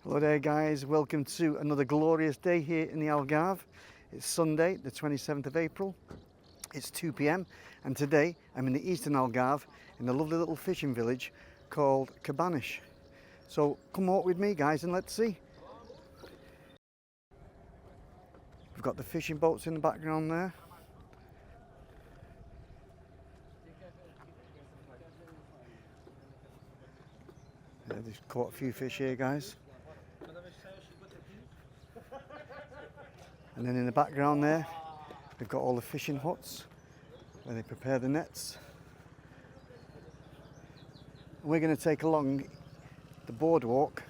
Hello there guys, welcome to another glorious day here in the Algarve. It's Sunday the 27th of April, it's 2 p.m. and today I'm in the eastern Algarve in a lovely little fishing village called Cabanas. So come walk with me guys and let's see. We've got the fishing boats in the background there. They've caught a few fish here guys. And then in the background there, we've got all the fishing huts where they prepare the nets. And we're going to take along the boardwalk,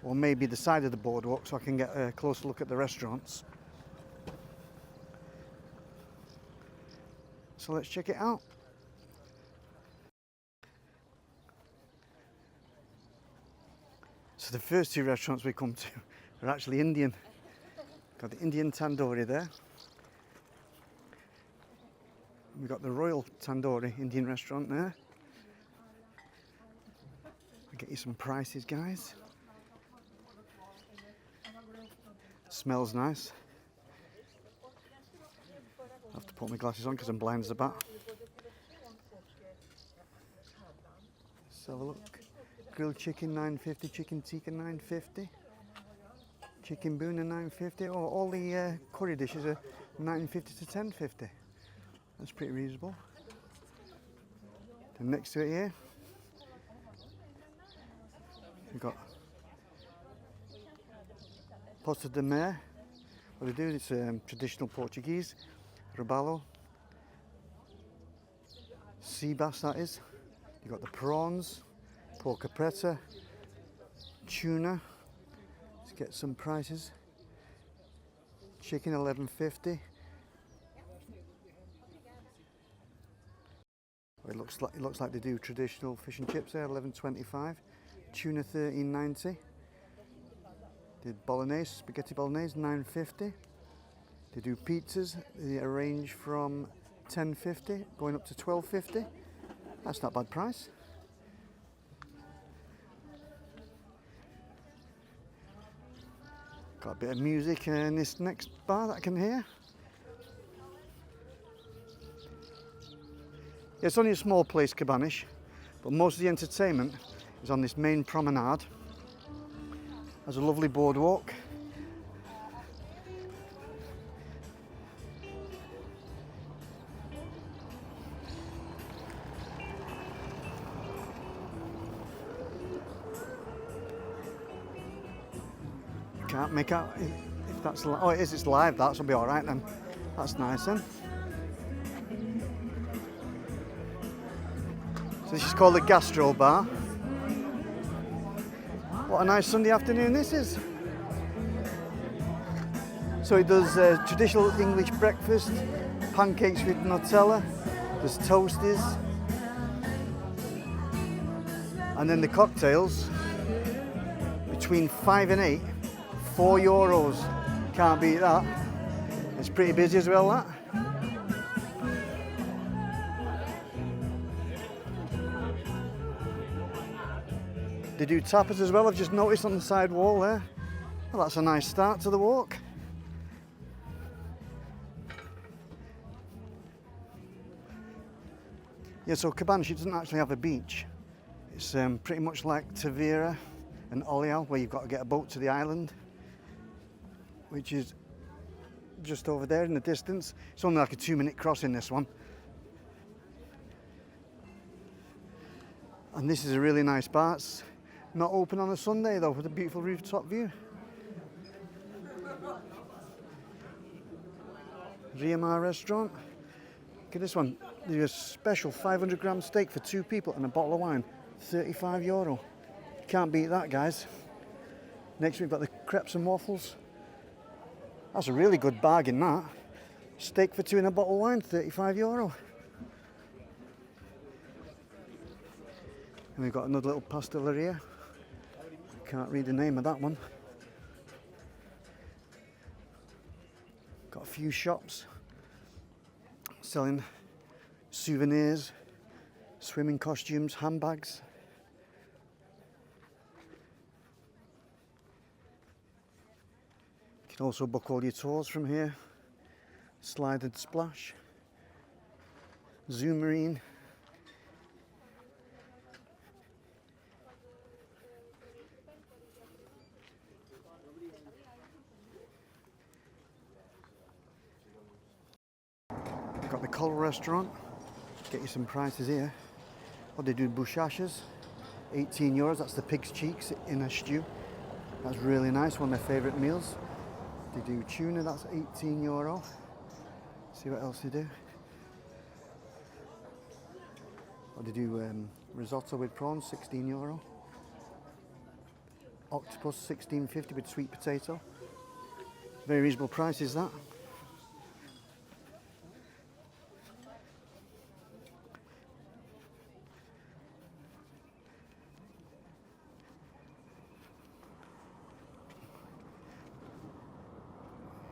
or maybe the side of the boardwalk, so I can get a closer look at the restaurants. So let's check it out. So the first two restaurants we come to are actually Indian. Got the Indian tandoori there. We've got the Royal Tandoori Indian restaurant there. I'll get you some prices guys. Smells nice. I have to put my glasses on because I'm blind as a bat. Let's have a look. Grilled chicken $9.50, chicken tikka $9.50. Chicken boona $9.50. Oh, all the curry dishes are $9.50 to $10.50. That's pretty reasonable. Then next to it here, we've got pasta de mer. What they do is traditional Portuguese, robalo, sea bass that is. You've got the prawns, porca preta, tuna. Let's get some prices. Chicken $11.50. It looks like they do traditional fish and chips there, $11.25. Tuna $13.90. Did bolognese, spaghetti bolognese $9.50. They do pizzas. They range from $10.50 going up to $12.50. That's not a bad price. Got a bit of music in this next bar that I can hear. Yeah, it's only a small place, Cabanas, but most of the entertainment is on this main promenade. There's a lovely boardwalk. Can't make out if that's oh it is, it's live, that will be all right then. That's nice then. So this is called the Gastro bar. What a nice Sunday afternoon this is. So it does traditional English breakfast, pancakes with Nutella, there's toasties, and then the cocktails between 5 and 8. €4. Can't beat that. It's pretty busy as well, that. They do tapas as well, I've just noticed on the side wall there. Well, that's a nice start to the walk. Yeah, so Cabanas doesn't actually have a beach. It's pretty much like Tavira and Olial, where you've got to get a boat to the island, which is just over there in the distance. It's only like a 2-minute crossing, this one. And this is a really nice bar. It's not open on a Sunday though, with a beautiful rooftop view. Ria restaurant. Look at this one. They do a special 500-gram steak for 2 people and a bottle of wine. €35. Can't beat that, guys. Next we've got the crepes and waffles. That's a really good bargain, that. Steak for 2 and a bottle of wine, €35. And we've got another little pasteleria. Can't read the name of that one. Got a few shops selling souvenirs, swimming costumes, handbags. You can also book all your tours from here. Slide and Splash, Zoo Marine. We've got the Coral Restaurant. Get you some prices here. What they do, bouchachas, 18 euros. That's the pig's cheeks in a stew. That's really nice, one of my favourite meals. They do tuna, that's 18 euro. See what else they do. What they do, risotto with prawns, 16 euro. Octopus, 16.50 with sweet potato. Very reasonable prices, that.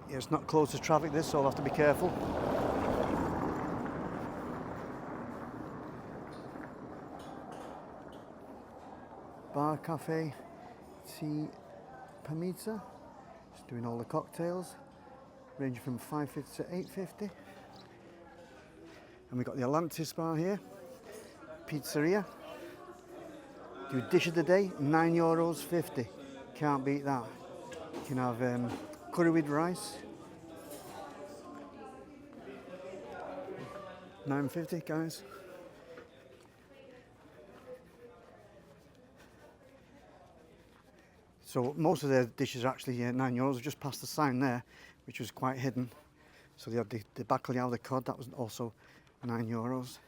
Yeah, it's not close to traffic this, so I'll have to be careful. Bar, cafe, tea, pamita. Just doing all the cocktails, ranging from 5.50 to 8.50. And we've got the Atlantis bar here, pizzeria. Do dish of the day, €9.50. Can't beat that. You can have curry with rice, $9.50, guys. So most of their dishes are actually €9. Just past the sign there, which was quite hidden. So they have the bacalhau, the cod, that was also €9.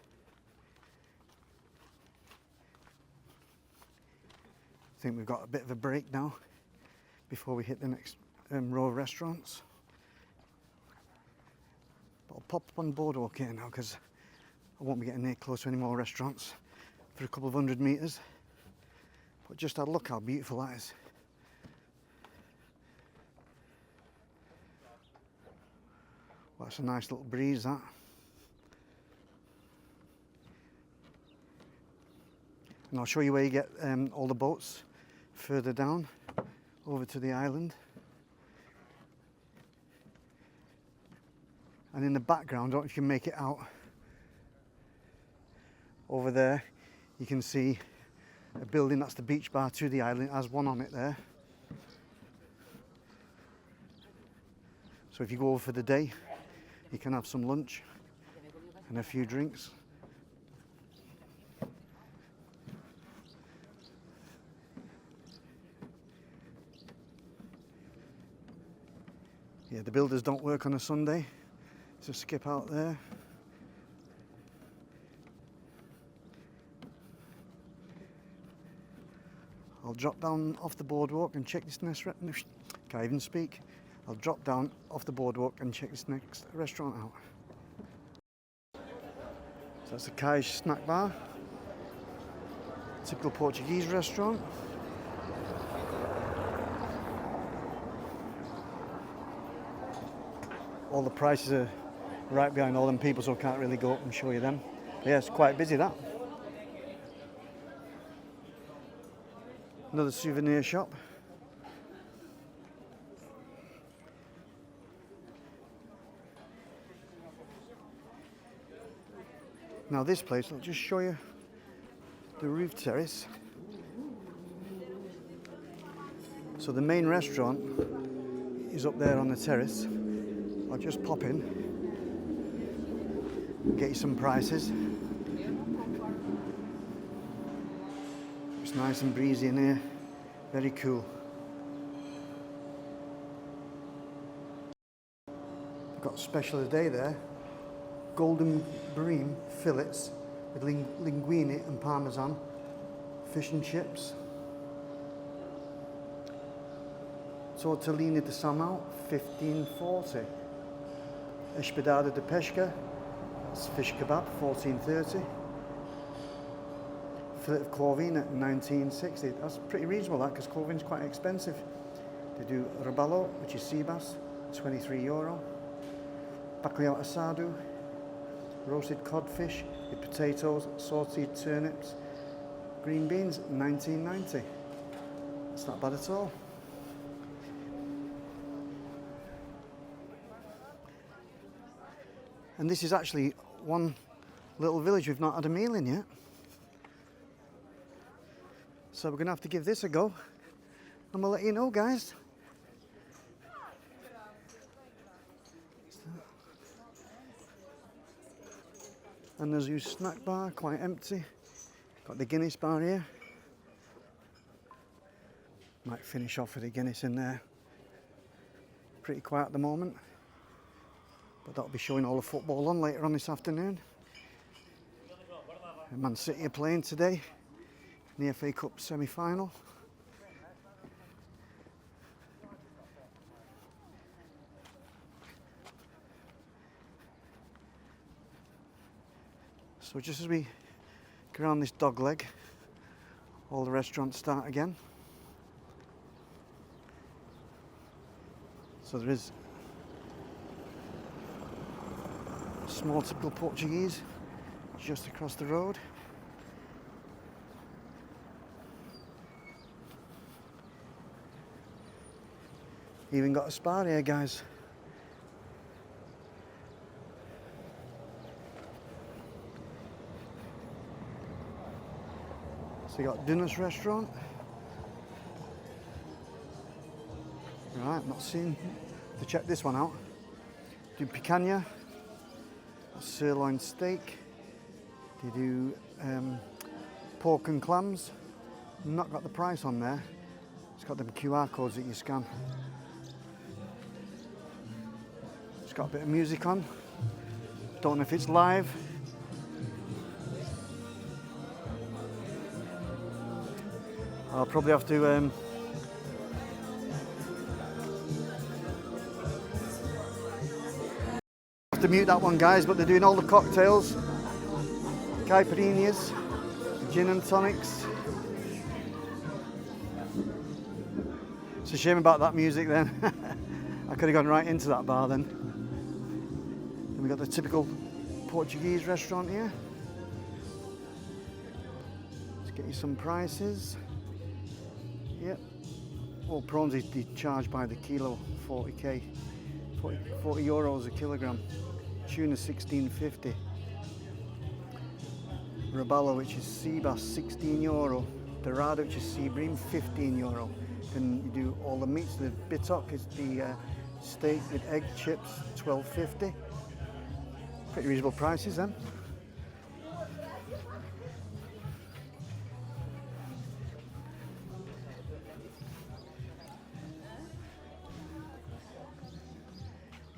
I think we've got a bit of a break now before we hit the next row of restaurants. But I'll pop up on Boardwalk here now because I won't be getting near close to any more restaurants for a couple of 100 metres. But just have a look how beautiful that is. Well, that's a nice little breeze, that. And I'll show you where you get all the boats further down over to the island. And in the background, I don't know if you can make it out, over there you can see a building, that's the beach bar to the island. It has one on it there. So if you go over for the day, you can have some lunch and a few drinks. Yeah, the builders don't work on a Sunday, so skip out there. I'll drop down off the boardwalk and check this next can't even speak. I'll drop down off the boardwalk and check this next restaurant out. So that's the Cai's snack bar. Typical Portuguese restaurant. All the prices are right behind all them people, so I can't really go up and show you them. But yeah, it's quite busy, that. Another souvenir shop. Now this place, I'll just show you the roof terrace. So the main restaurant is up there on the terrace. I'll just pop in, get you some prices. It's nice and breezy in here, very cool. I've got a special of the day there, golden bream fillets with linguine and parmesan, fish and chips. Tortellini de salmão, 15.40. Espetada de pesca, that's fish kebab, 14.30. Fillet of corvine at 19.60. That's pretty reasonable, that, because corvine's quite expensive. They do robalo, which is sea bass, €23. Bacalhau assado, roasted codfish with potatoes, sauteed turnips, green beans, 19.90. It's not bad at all. And this is actually one little village we've not had a meal in yet. So we're going to have to give this a go. And we'll let you know, guys. And there's your snack bar, quite empty. Got the Guinness bar here. Might finish off with a Guinness in there. Pretty quiet at the moment. But that'll be showing all the football on later on this afternoon. And Man City are playing today in the FA Cup semi-final. So just as we go around this dog leg, all the restaurants start again. So there is a small typical Portuguese just across the road. Even got a spa here, guys. So you got Guinness restaurant. Right, not seen to check this one out. Do picanha, sirloin steak. They do pork and clams. Not got the price on there. It's got them QR codes that you scan. It's got a bit of music on. Don't know if it's live. I'll probably have to mute that one, guys, but they're doing all the cocktails, caipirinhas, gin and tonics. It's a shame about that music then. I could have gone right into that bar then. Then we got the typical Portuguese restaurant here. Let's get you some prices. Yep. Well, prawns they charge by the kilo, 40 euros a kilogram. Tuna 16.50. Robalo, which is sea bass, 16 euro. Dorado, which is sea bream, 15 euro. Then you do all the meats. The bitok is the steak with egg chips, 12.50. Pretty reasonable prices then.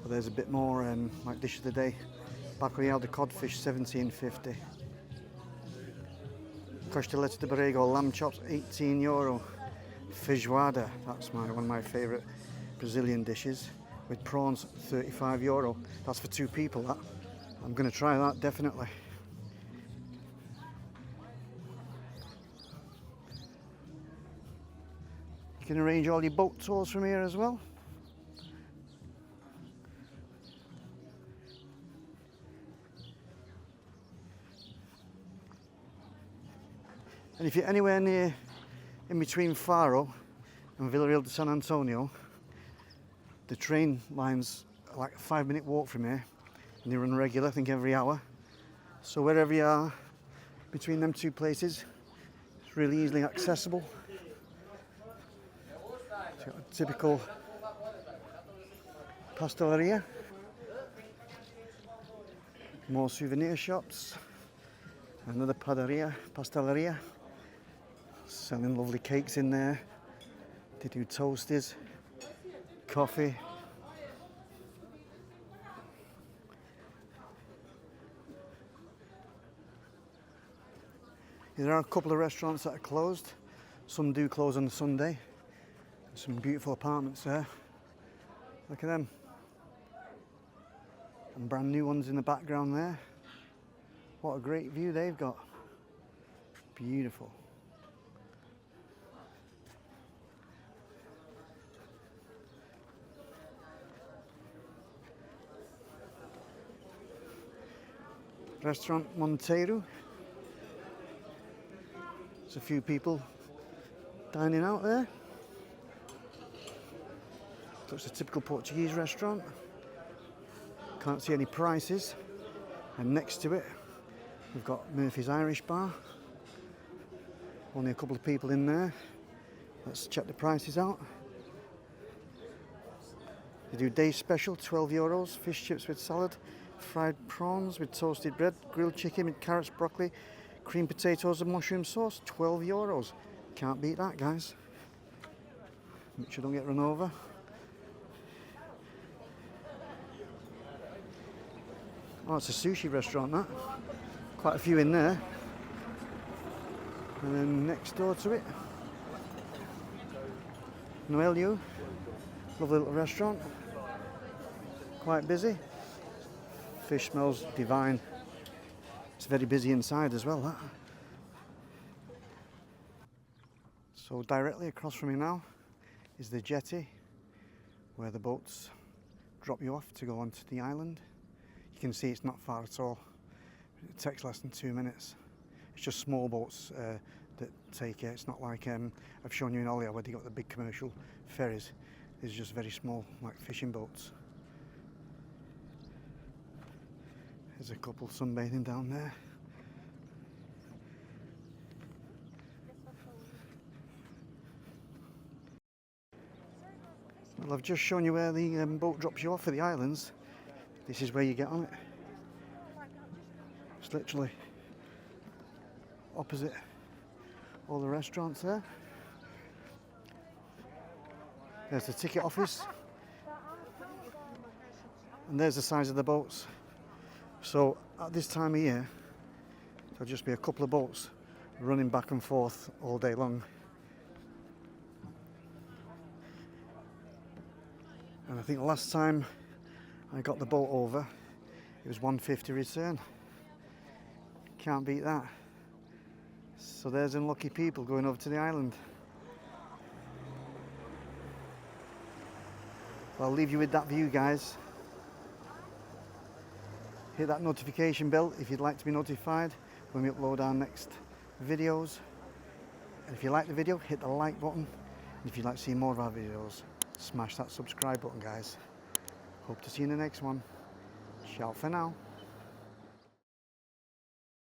But there's a bit more like dish of the day. Bacalhau de codfish, 17.50. Costeleta de borrego, lamb chops, 18 euro. Feijoada, that's one of my favourite Brazilian dishes, with prawns, 35 euro. That's for 2 people, that. I'm going to try that, definitely. You can arrange all your boat tours from here as well. And if you're anywhere near, in between Faro and Villarreal de San Antonio, the train line's like a 5-minute walk from here, and they run regular, I think every hour. So wherever you are, between them 2 places, it's really easily accessible. It's got a typical pasteleria, more souvenir shops, another pasteleria. Selling lovely cakes in there. They do toasties, coffee. There are a couple of restaurants that are closed. Some do close on a Sunday. Some beautiful apartments there. Look at them. And brand new ones in the background there. What a great view they've got. Beautiful. Restaurant Monteiro. There's a few people dining out there. So it's a typical Portuguese restaurant. Can't see any prices. And next to it, we've got Murphy's Irish Bar. Only a couple of people in there. Let's check the prices out. They do day special, €12. Fish chips with salad, fried prawns with toasted bread, grilled chicken with carrots, broccoli, cream potatoes and mushroom sauce, €12. Can't beat that, guys. Make sure you don't get run over. Oh, it's a sushi restaurant, that. Quite a few in there. And then next door to it, Noelio. Lovely little restaurant. Quite busy. Fish smells divine. It's very busy inside as well, that. So directly across from me now is the jetty where the boats drop you off to go onto the island. You can see it's not far at all. It takes less than 2 minutes. It's just small boats that take it. It's not like I've shown you in Olio where they got the big commercial ferries. These are just very small, like fishing boats. There's a couple sunbathing down there. Well, I've just shown you where the boat drops you off for the islands. This is where you get on it. It's literally opposite all the restaurants there. There's the ticket office. And there's the size of the boats. So at this time of year, there'll just be a couple of boats running back and forth all day long. And I think the last time I got the boat over, it was $150 return. Can't beat that. So there's unlucky people going over to the island. Well, I'll leave you with that view, guys. Hit that notification bell if you'd like to be notified when we upload our next videos. And if you like the video, hit the like button. And if you'd like to see more of our videos, smash that subscribe button, guys. Hope to see you in the next one. Ciao for now.